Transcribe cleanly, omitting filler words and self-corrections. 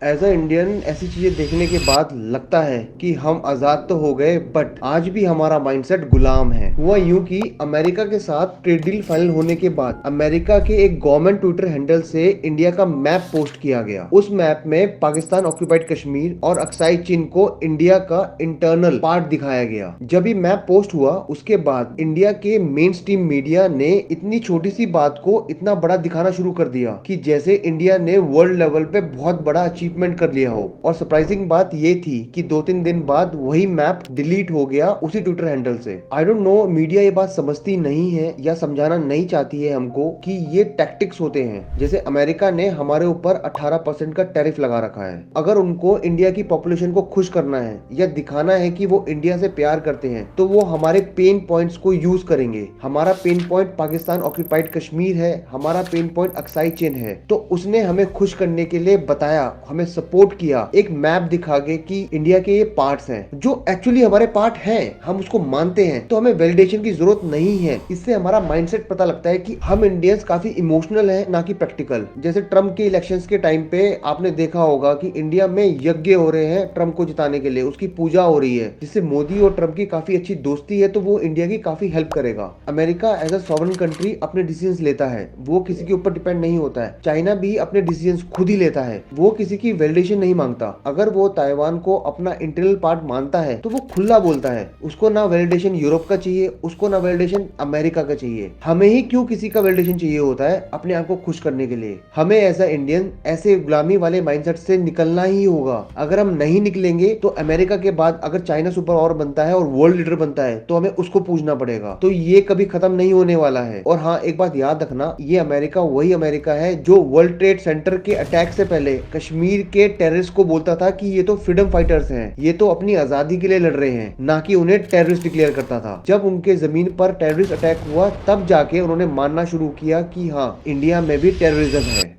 As a Indian ऐसी चीजें देखने के बाद लगता है कि हम आजाद तो हो गए बट आज भी हमारा माइंडसेट गुलाम है। हुआ यूं कि अमेरिका के साथ ट्रेड डील फाइनल होने के बाद अमेरिका के एक गवर्नमेंट ट्विटर हैंडल से इंडिया का मैप पोस्ट किया गया। उस मैप में पाकिस्तान ऑक्यूपाइड कश्मीर और अक्साई चीन को इंडिया का इंटरनल पार्ट दिखाया गया। जब ये मैप पोस्ट हुआ उसके बाद इंडिया के मेन स्ट्रीम मीडिया ने इतनी छोटी सी बात को इतना बड़ा दिखाना शुरू कर दिया कि जैसे इंडिया ने वर्ल्ड लेवल पे बहुत बड़ा अचीवमेंट कर लिया हो। और सरप्राइजिंग बात ये थी कि 2-3 दिन बाद वही मैप डिलीट हो गया उसी ट्विटर हैंडल से। आई डोंट नो मीडिया ये बात समझती नहीं है या समझाना नहीं चाहती है हमको कि ये टैक्टिक्स होते हैं। जैसे अमेरिका ने हमारे ऊपर 18% का टैरिफ लगा रखा है। अगर उनको इंडिया की पॉपुलेशन को खुश करना है या दिखाना है कि वो इंडिया से प्यार करते हैं तो वो हमारे पेन पॉइंट्स को यूज करेंगे। हमारा pain point Pakistan occupied Kashmir है, हमारा पेन पॉइंट अक्साई चीन है। तो उसने हमें खुश करने के लिए बताया, हमें सपोर्ट किया, एक मैप दिखा के कि इंडिया के ये पार्ट्स हैं जो एक्चुअली हमारे पार्ट हैं, हम उसको मानते हैं। तो हमें वैलिडेशन की जरूरत नहीं है। इससे हमारा माइंडसेट पता लगता है कि हम इंडियंस काफी इमोशनल हैं ना कि प्रैक्टिकल। जैसे ट्रम्प के इलेक्शंस के टाइम पे आपने देखा होगा कि इंडिया में यज्ञ हो रहे हैं ट्रम्प को जिताने के लिए, उसकी पूजा हो रही है, जिससे मोदी और ट्रम्प की काफी अच्छी दोस्ती है। तो वो इंडिया की काफी हेल्प करेगा। America as a sovereign country अपने डिसीजंस लेता है, वो किसी के ऊपर डिपेंड नहीं होता है। चाइना भी अपने डिसीजंस खुद ही लेता है, वो किसी की वैलिडेशन नहीं मांगता। अगर वो ताइवान को अपना इंटीरियर पार्ट मानता है तो वो खुला बोलता है। उसको ना वैलिडेशन यूरोप का चाहिए, उसको ना वैलिडेशन अमेरिका का चाहिए। हमें ही क्यों किसी का वैलिडेशन चाहिए होता है अपने आप को खुश करने के लिए। हमें एज अ इंडियन ऐसे गुलामी वाले माइंडसेट से निकलना ही होगा। अगर हम नहीं निकलेंगे तो अमेरिका के बाद अगर चाइना सुपर पावर बनता है और वर्ल्ड लीडर बनता है तो हमें उसको पूछना पड़ेगा। तो ये कभी खत्म नहीं होने वाला है। और हाँ, एक बात याद रखना, ये अमेरिका वही अमेरिका है जो वर्ल्ड ट्रेड सेंटर के अटैक से पहले कश्मीर के टेररिस्ट को बोलता था कि ये तो फ्रीडम फाइटर्स हैं, ये तो अपनी आजादी के लिए लड़ रहे हैं, ना कि उन्हें टेररिस्ट डिक्लेयर करता था। जब उनके जमीन पर टेररिस्ट अटैक हुआ तब जाके उन्होंने मानना शुरू किया कि हाँ, इंडिया में भी टेररिज्म है।